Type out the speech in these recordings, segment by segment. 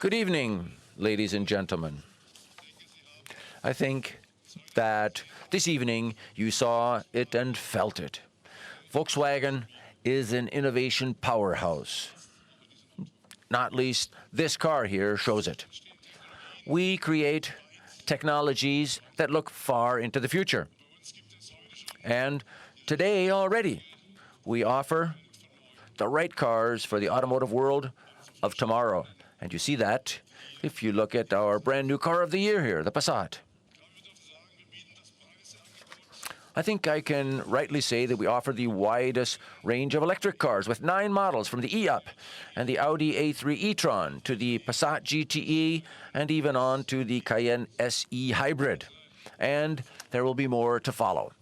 Good evening, ladies and gentlemen. I think that this evening you saw it and felt it. Volkswagen is an innovation powerhouse. Not least, this car here shows it. We create technologies that look far into the future. And today already, we offer the right cars for the automotive world of tomorrow. And you see that if you look at our brand new car of the year here, the Passat. I think I can rightly say that we offer the widest range of electric cars with 9 models from the E-Up and the Audi A3 e-tron to the Passat GTE and even on to the Cayenne SE Hybrid. And there will be more to follow.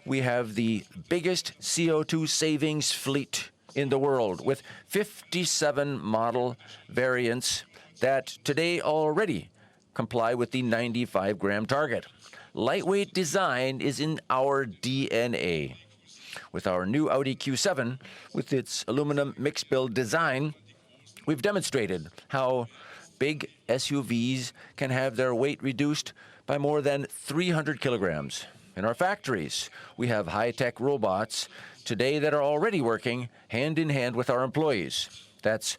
We have the biggest CO2 savings fleet in the world with 57 model variants that today already comply with the 95-gram target. Lightweight design is in our DNA. With our new Audi Q7, with its aluminum mixed-build design, we've demonstrated how big SUVs can have their weight reduced by more than 300 kilograms. In our factories, we have high-tech robots today that are already working hand-in-hand with our employees. That's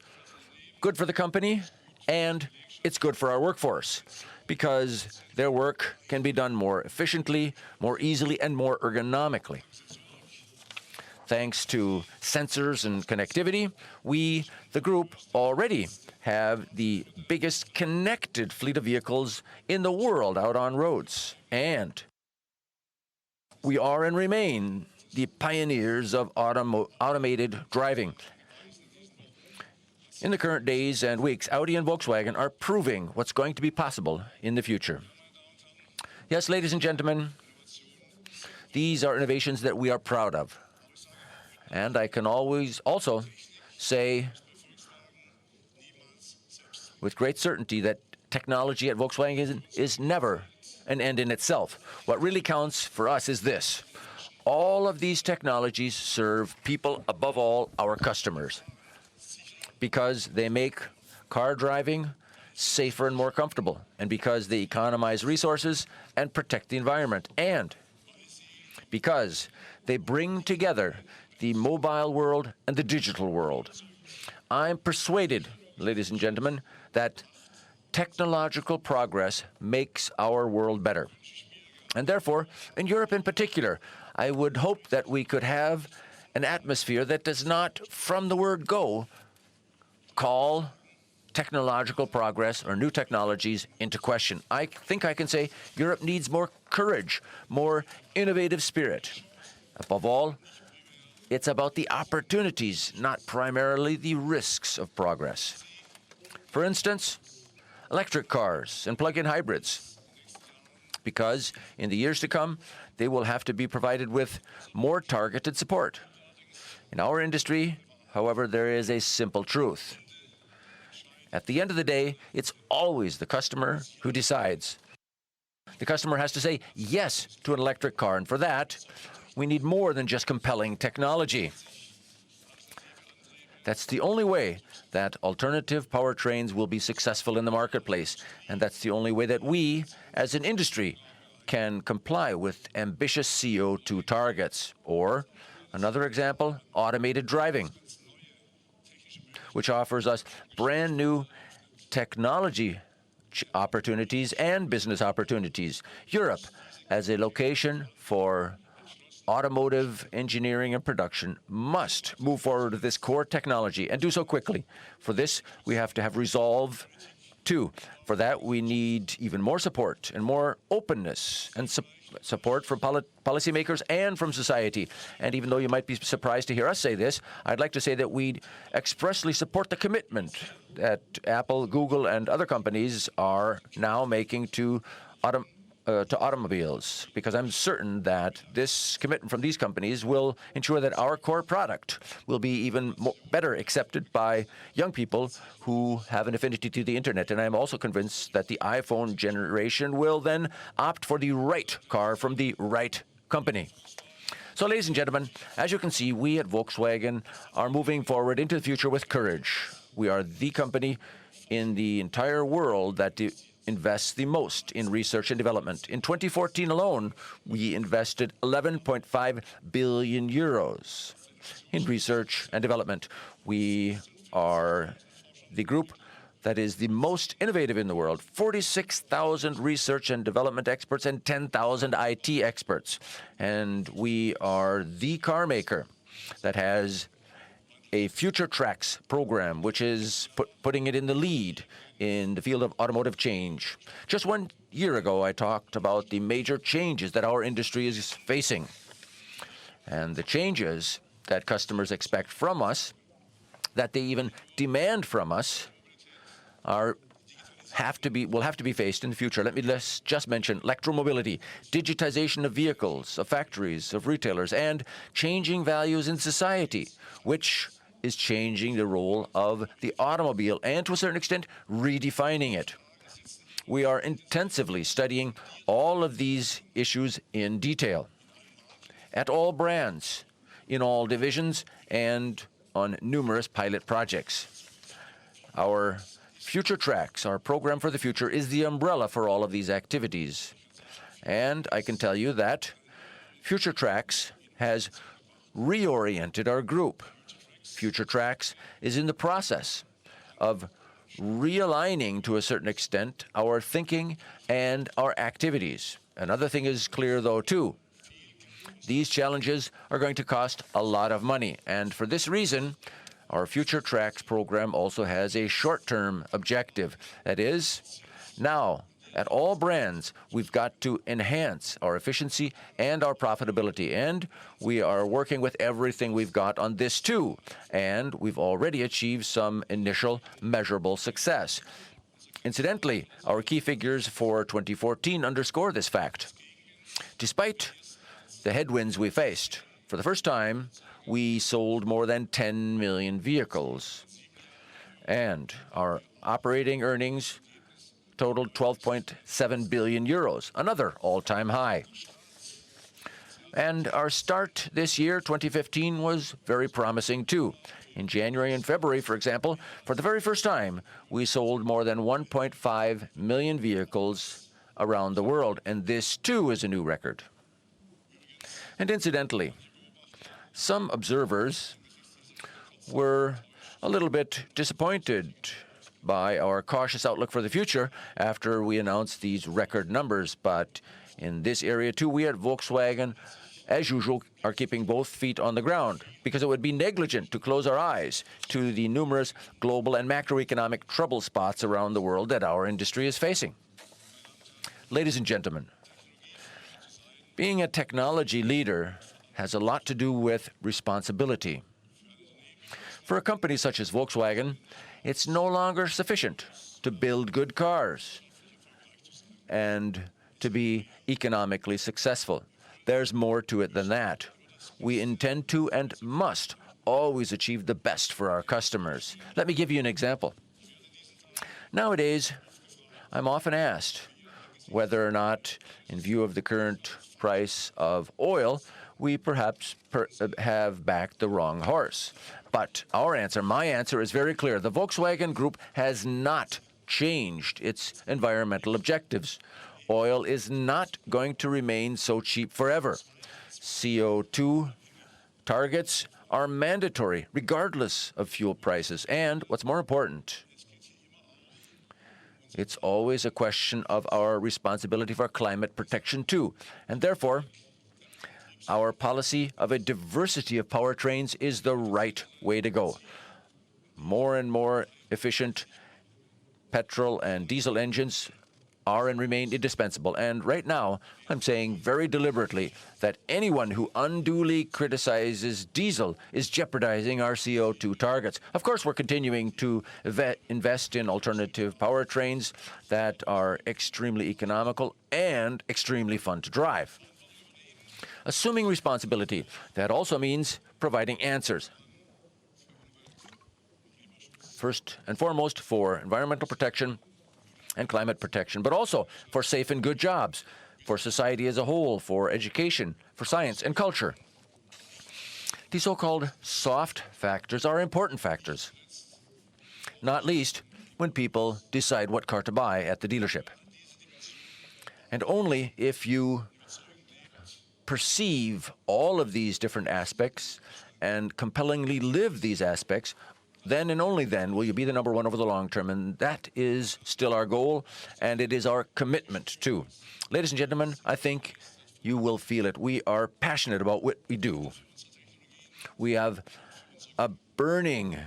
good for the company, and it's good for our workforce, because their work can be done more efficiently, more easily, and more ergonomically. Thanks to sensors and connectivity, we, the group, already have the biggest connected fleet of vehicles in the world out on roads. And we are and remain the pioneers of automated driving. In the current days and weeks, Audi and Volkswagen are proving what's going to be possible in the future. Yes, ladies and gentlemen, these are innovations that we are proud of. And I can always also say with great certainty that technology at Volkswagen is never an end in itself. What really counts for us is this. All of these technologies serve people, above all, our customers, because they make car driving safer and more comfortable, and because they economize resources and protect the environment, and because they bring together the mobile world and the digital world. I'm persuaded, ladies and gentlemen, that technological progress makes our world better. And therefore, in Europe in particular, I would hope that we could have an atmosphere that does not, from the word go, call technological progress or new technologies into question. I think I can say Europe needs more courage, more innovative spirit. Above all, it's about the opportunities, not primarily the risks of progress. For instance, electric cars and plug-in hybrids, because in the years to come, they will have to be provided with more targeted support. In our industry, however, there is a simple truth. At the end of the day, it's always the customer who decides. The customer has to say yes to an electric car, and for that, we need more than just compelling technology. That's the only way that alternative powertrains will be successful in the marketplace, and that's the only way that we, as an industry, can comply with ambitious CO2 targets. Or, another example, automated driving, which offers us brand new technology opportunities and business opportunities. Europe, as a location for automotive engineering and production, must move forward with this core technology and do so quickly. For this, we have to have resolve too. For that, we need even more support and more openness and support from policymakers and from society. And even though you might be surprised to hear us say this, I'd like to say that we expressly support the commitment that Apple, Google, and other companies are now making to automobiles, because I'm certain that this commitment from these companies will ensure that our core product will be even better accepted by young people who have an affinity to the internet. And I'm also convinced that the iPhone generation will then opt for the right car from the right company. So, ladies and gentlemen, as you can see, we at Volkswagen are moving forward into the future with courage, we are the company in the entire world that invests the most in research and development. In 2014 alone, we invested 11.5 billion euros in research and development. We are the group that is the most innovative in the world. 46,000 research and development experts and 10,000 IT experts. And we are the car maker that has a Future Tracks program, which is putting it in the lead in the field of automotive change. Just 1 year ago, I talked about the major changes that our industry is facing. And the changes that customers expect from us, that they even demand from us, will have to be faced in the future. Let me just mention electromobility, digitization of vehicles, of factories, of retailers, and changing values in society, which is changing the role of the automobile and, to a certain extent, redefining it. We are intensively studying all of these issues in detail, at all brands, in all divisions, and on numerous pilot projects. Our Future Tracks, our program for the future, is the umbrella for all of these activities. And I can tell you that Future Tracks has reoriented our group. Future Tracks is in the process of realigning, to a certain extent, our thinking and our activities. Another thing is clear, though, too. These challenges are going to cost a lot of money, and for this reason, our Future Tracks program also has a short-term objective. That is, now, at all brands, we've got to enhance our efficiency and our profitability, and we are working with everything we've got on this too, and we've already achieved some initial measurable success. Incidentally, our key figures for 2014 underscore this fact. Despite the headwinds we faced, for the first time, we sold more than 10 million vehicles, and our operating earnings totaled 12.7 billion euros, another all-time high. And our start this year, 2015, was very promising too. In January and February, for example, for the very first time, we sold more than 1.5 million vehicles around the world, and this too is a new record. And incidentally, some observers were a little bit disappointed by our cautious outlook for the future after we announced these record numbers. But in this area too, we at Volkswagen, as usual, are keeping both feet on the ground, because it would be negligent to close our eyes to the numerous global and macroeconomic trouble spots around the world that our industry is facing. Ladies and gentlemen, being a technology leader has a lot to do with responsibility. For a company such as Volkswagen, it's no longer sufficient to build good cars and to be economically successful. There's more to it than that. We intend to and must always achieve the best for our customers. Let me give you an example. Nowadays, I'm often asked whether or not, in view of the current price of oil, we perhaps have backed the wrong horse. But my answer is very clear. The Volkswagen Group has not changed its environmental objectives. Oil is not going to remain so cheap forever. CO2 targets are mandatory, regardless of fuel prices. And what's more important, it's always a question of our responsibility for climate protection too. And therefore, our policy of a diversity of powertrains is the right way to go. More and more efficient petrol and diesel engines are and remain indispensable. And right now, I'm saying very deliberately that anyone who unduly criticizes diesel is jeopardizing our CO2 targets. Of course, we're continuing to invest in alternative powertrains that are extremely economical and extremely fun to drive. Assuming responsibility, that also means providing answers. First and foremost, for environmental protection and climate protection, but also for safe and good jobs, for society as a whole, for education, for science and culture. These so-called soft factors are important factors. not least when people decide what car to buy at the dealership. And only if you perceive all of these different aspects and compellingly live these aspects, then and only then will you be the number one over the long term. And that is still our goal, and it is our commitment too. Ladies and gentlemen, I think you will feel it. We are passionate about what we do. We have a burning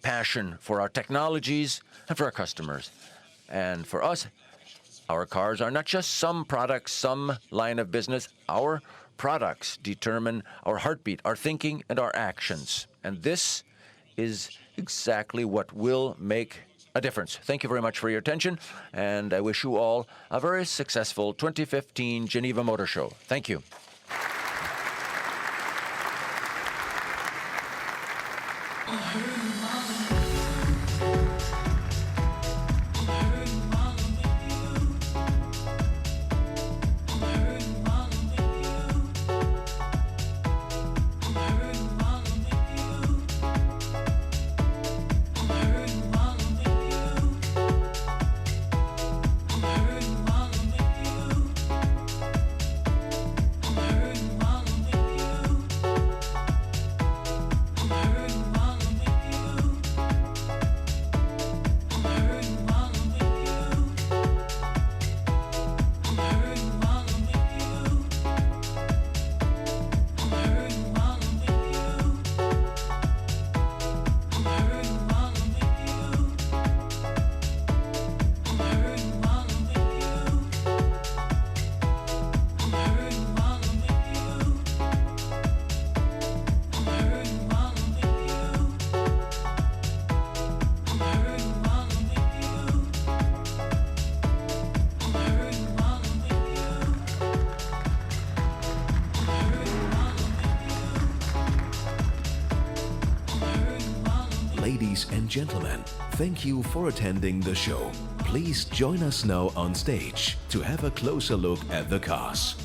passion for our technologies and for our customers. And for us, our cars are not just some products, some line of business. Our products determine our heartbeat, our thinking, and our actions. And this is exactly what will make a difference. Thank you very much for your attention, and I wish you all a very successful 2015 Geneva Motor Show. Thank you. Ladies and gentlemen, thank you for attending the show. Please join us now on stage to have a closer look at the cars.